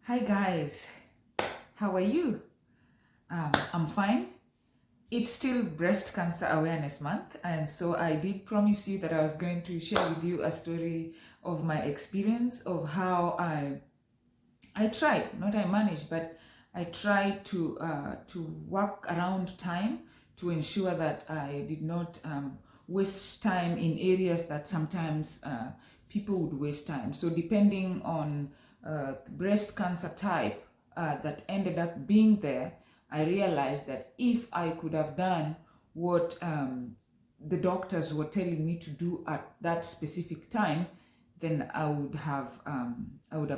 Hi guys, how are you? I'm fine. It's still Breast Cancer Awareness Month, and so I did promise you that I was going to share with you a story of my experience of how I tried, not I managed, but I tried to work around time to ensure that I did not waste time in areas that sometimes people would waste time. So depending on breast cancer type that ended up being there, I realized that if I could have done what the doctors were telling me to do at that specific time, then I would have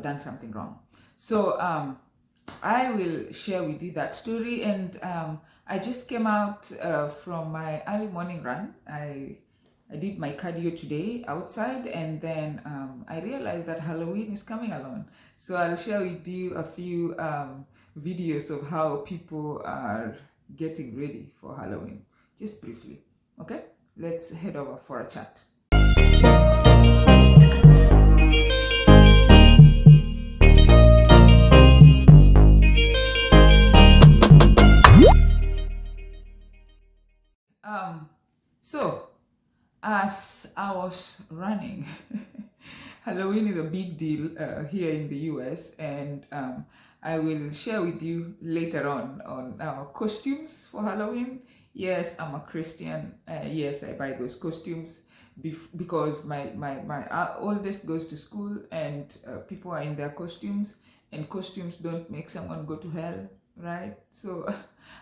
done something wrong. So I will share with you that story. And I just came out from my early morning run. I did my cardio today outside, and then I realized that Halloween is coming along. So I'll share with you a few videos of how people are getting ready for Halloween, just briefly. Okay, let's head over for a chat. So as I was running, Halloween is a big deal here in the US, and I will share with you later on our costumes for Halloween. Yes, I'm a Christian. Yes, I buy those costumes because my oldest goes to school, and people are in their costumes, and costumes don't make someone go to hell, right? So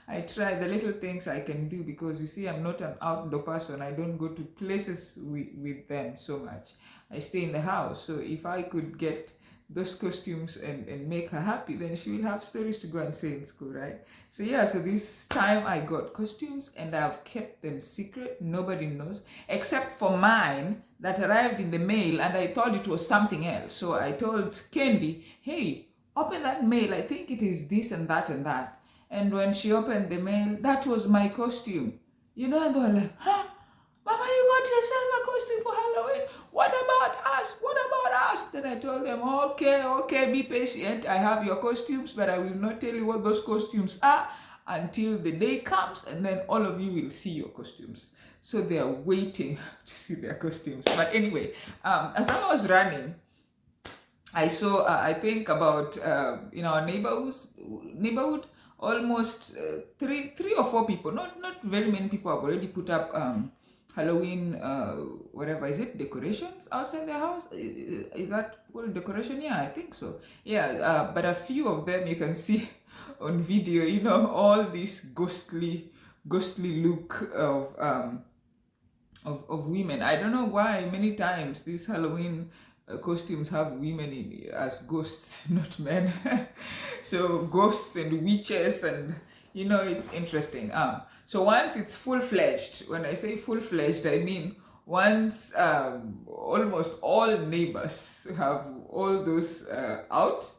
I try the little things I can do, because you see, I'm not an outdoor person. I don't go to places with them so much. I stay in the house. So if I could get those costumes and make her happy, then she will have stories to go and say in school, right? So yeah, so this time I got costumes, and I've kept them secret. Nobody knows except for mine that arrived in the mail, and I thought it was something else. So I told Candy, hey, open that mail. I think it is this and that and that. And when she opened the mail, that was my costume. And they were like, huh? Mama, you got yourself a costume for Halloween. What about us? What about us? Then I told them, okay, be patient. I have your costumes, but I will not tell you what those costumes are until the day comes, and then all of you will see your costumes. So they are waiting to see their costumes. But anyway, as I was running, I saw, I think about in our neighborhood, almost three or four people. Not very many people have already put up Halloween, whatever is it, decorations outside their house. Is that called decoration? Yeah, I think so. Yeah, but a few of them you can see on video. All this ghostly look of women. I don't know why many times these Halloween costumes have women as ghosts, not men. So ghosts and witches, and it's interesting. So once it's full-fledged, when I say full-fledged, I mean once almost all neighbors have all those out,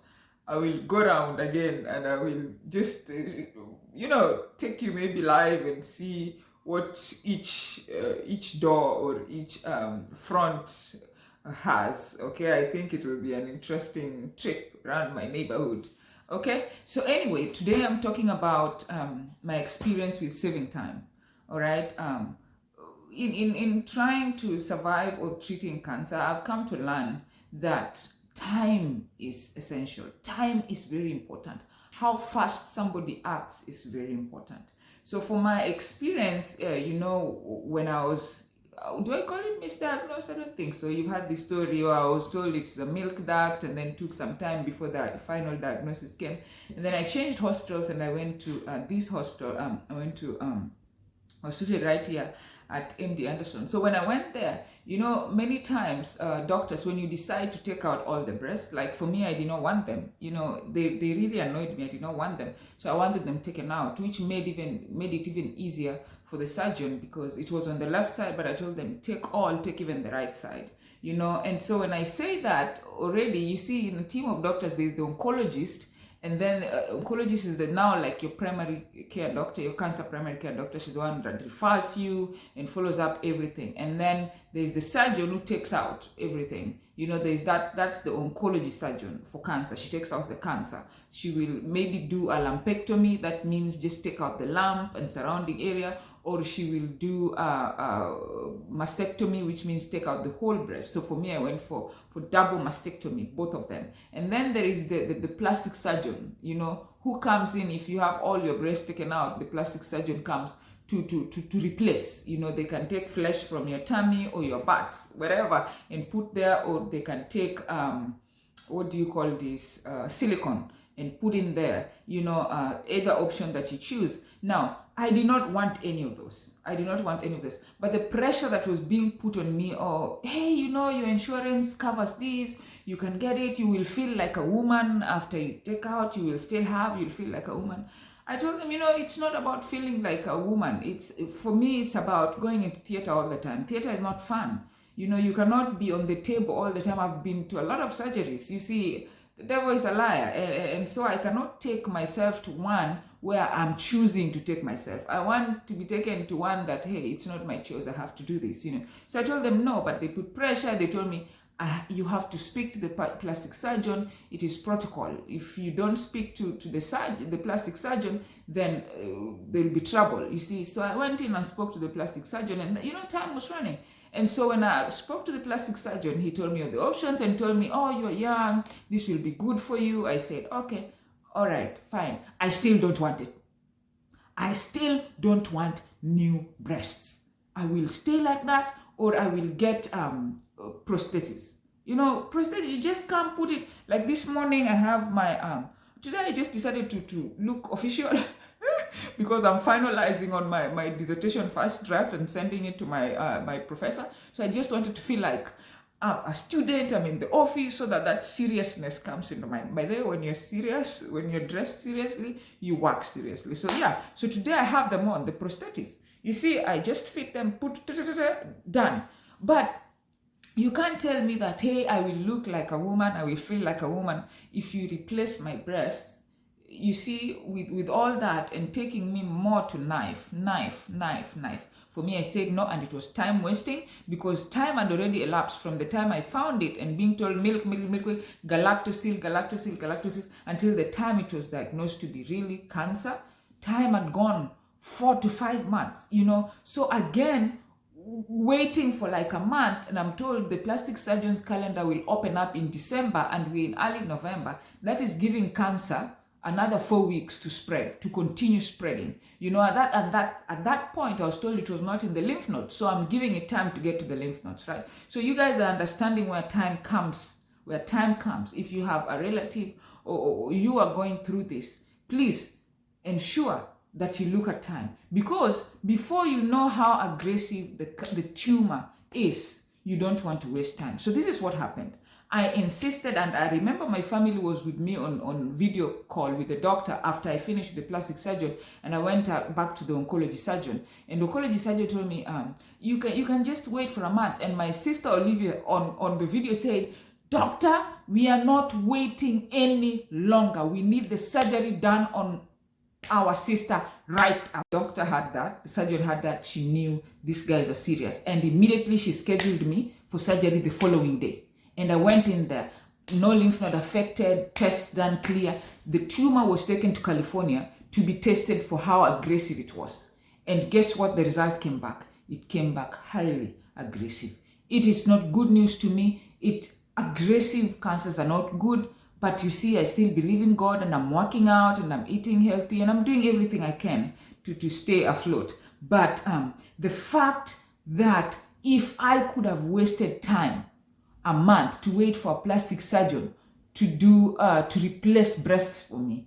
I will go around again, and I will just take you maybe live and see what each door or each front has. Okay, I think it will be an interesting trip around my neighborhood. Okay, so anyway, today I'm talking about my experience with saving time. All right. In trying to survive or treating cancer, I've come to learn that time is essential. Time is very important. How fast somebody acts is very important. So for my experience, when I was, do I call it misdiagnosed? I don't think so. You've had the story, or I was told it's the milk duct, and then took some time before the final diagnosis came. And then I changed hospitals, and I went to this hospital. I went to hospital right here at MD Anderson. So when I went there, many times doctors, when you decide to take out all the breasts, like for me, I did not want them. They really annoyed me. I did not want them. So I wanted them taken out, which made it even easier for the surgeon, because it was on the left side, but I told them, take even the right side. And so when I say that, already, you see, in a team of doctors, there's the oncologist, and then oncologist is now like your primary care doctor, your cancer primary care doctor. She's the one that refers you and follows up everything. And then there's the surgeon who takes out everything. There's that's the oncology surgeon for cancer. She takes out the cancer. She will maybe do a lumpectomy. That means just take out the lump and surrounding area, or she will do a mastectomy, which means take out the whole breast. So for me, I went for double mastectomy, both of them. And then there is the plastic surgeon, who comes in if you have all your breast taken out. The plastic surgeon comes to replace. They can take flesh from your tummy or your butt, wherever, and put there, or they can take what do you call this, silicone, and put in there, either option that you choose. Now, I did not want any of those. But the pressure that was being put on me, hey, your insurance covers this, you can get it, you will feel like a woman after you take out, you'll feel like a woman. I told them, it's not about feeling like a woman. For me, it's about going into theater all the time. Theater is not fun. You cannot be on the table all the time. I've been to a lot of surgeries. You see, the devil is a liar. And so I cannot take myself to one where I'm choosing to take myself. I want to be taken to one that, hey, it's not my choice. I have to do this, So I told them no, but they put pressure. They told me, you have to speak to the plastic surgeon. It is protocol. If you don't speak to the plastic surgeon, then there will be trouble, you see. So I went in and spoke to the plastic surgeon, and time was running. And so when I spoke to the plastic surgeon, he told me of the options and told me, oh, you're young, this will be good for you. I said, okay, all right, fine. I still don't want it. I still don't want new breasts. I will stay like that, or I will get prosthetics. Prosthetic, you just can't put it. Like this morning, I have my today I just decided to look official because I'm finalizing on my dissertation first draft and sending it to my professor. So I just wanted to feel like a student. I'm in the office, so that seriousness comes into my. By the way, when you're serious, when you're dressed seriously, you work seriously. So yeah. So today I have them on the prosthetics. You see, I just fit them, put done. But you can't tell me that, hey, I will look like a woman, I will feel like a woman if you replace my breasts. You see, with all that and taking me more to knife. For me, I said no, and it was time wasting, because time had already elapsed from the time I found it and being told milk, galactosil, until the time it was diagnosed to be really cancer. Time had gone 4 to 5 months, So again, waiting for like a month, and I'm told the plastic surgeon's calendar will open up in December and we're in early November. That is giving cancer another 4 weeks to spread, to continue spreading. At that point, I was told it was not in the lymph nodes, so I'm giving it time to get to the lymph nodes, right? So you guys are understanding where time comes. If you have a relative or you are going through this, please ensure that you look at time, because before you know how aggressive the tumor is, you don't want to waste time. So this is what happened. I insisted, and I remember my family was with me on video call with the doctor after I finished with the plastic surgeon, and I went back to the oncology surgeon, and the oncology surgeon told me, you can just wait for a month. And my sister Olivia on the video said, doctor, we are not waiting any longer. We need the surgery done on our sister right now. The doctor had that, the surgeon had that. She knew these guys are serious, and immediately she scheduled me for surgery the following day. And I went in there, no lymph node affected, tests done clear. The tumor was taken to California to be tested for how aggressive it was. And guess what? The result came back. It came back highly aggressive. It is not good news to me. Aggressive cancers are not good. But you see, I still believe in God, and I'm working out, and I'm eating healthy, and I'm doing everything I can to stay afloat. But the fact that if I could have wasted time, a month, to wait for a plastic surgeon to replace breasts for me,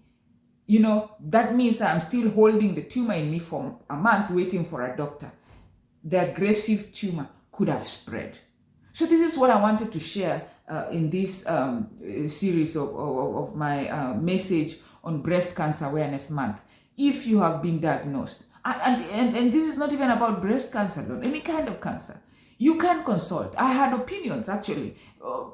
that means I'm still holding the tumor in me for a month waiting for a doctor. The aggressive tumor could have spread. So this is what I wanted to share in this series of my message on Breast Cancer Awareness Month. If you have been diagnosed, and this is not even about breast cancer alone, any kind of cancer, you can consult. I had opinions, actually.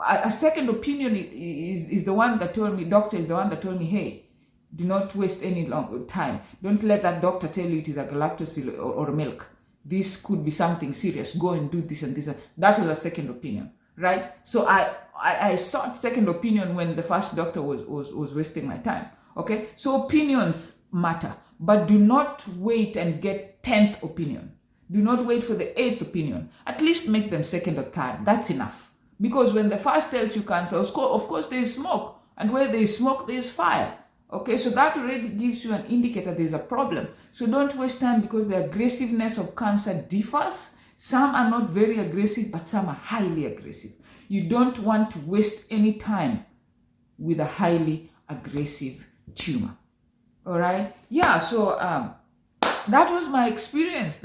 A second opinion is the one that told me, doctor is the one that told me, hey, do not waste any long time. Don't let that doctor tell you it is a galactosil or milk. This could be something serious. Go and do this and this. That was a second opinion. right? So I sought second opinion when the first doctor was wasting my time. Okay, so opinions matter, but do not wait and get 10th opinion. Do not wait for the 8th opinion. At least make them second or third. That's enough. Because when the first tells you cancer, of course there is smoke. And where there is smoke, there is fire. Okay, so that already gives you an indicator there's a problem. So don't waste time, because the aggressiveness of cancer differs. Some are not very aggressive, but some are highly aggressive. You don't want to waste any time with a highly aggressive tumor. All right? Yeah, so that was my experience.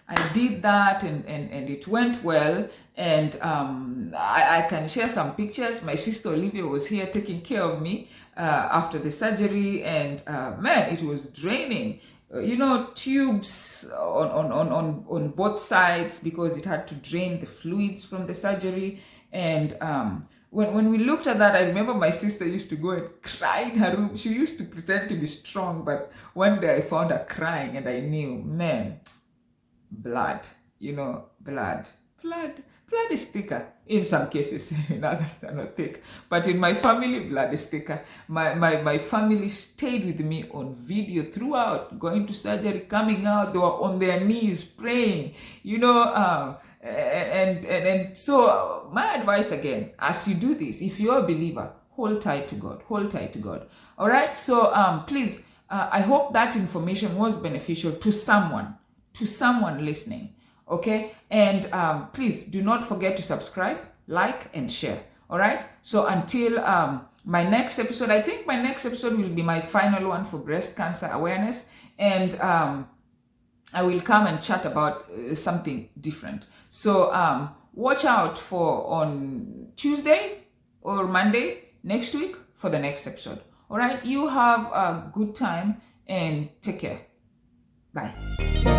I did that, and it went well. And I can share some pictures. My sister Olivia was here taking care of me after the surgery, and man, it was draining. Tubes on both sides, because it had to drain the fluids from the surgery. And when we looked at that, I remember my sister used to go and cry in her room. She used to pretend to be strong, but one day I found her crying, and I knew, man, blood, blood is thicker in some cases. In others they're not thick, but in my family, blood is thicker. My family stayed with me on video throughout, going to surgery, coming out. They were on their knees praying, and so my advice again, as you do this, if you're a believer, hold tight to God. All right, so please, I hope that information was beneficial to someone listening. Okay, and please do not forget to subscribe, like, and share. All right, so until my next episode, I think my next episode will be my final one for breast cancer awareness, and I will come and chat about something different. So watch out for on Tuesday or Monday next week for the next episode. All right, you have a good time and take care. Bye.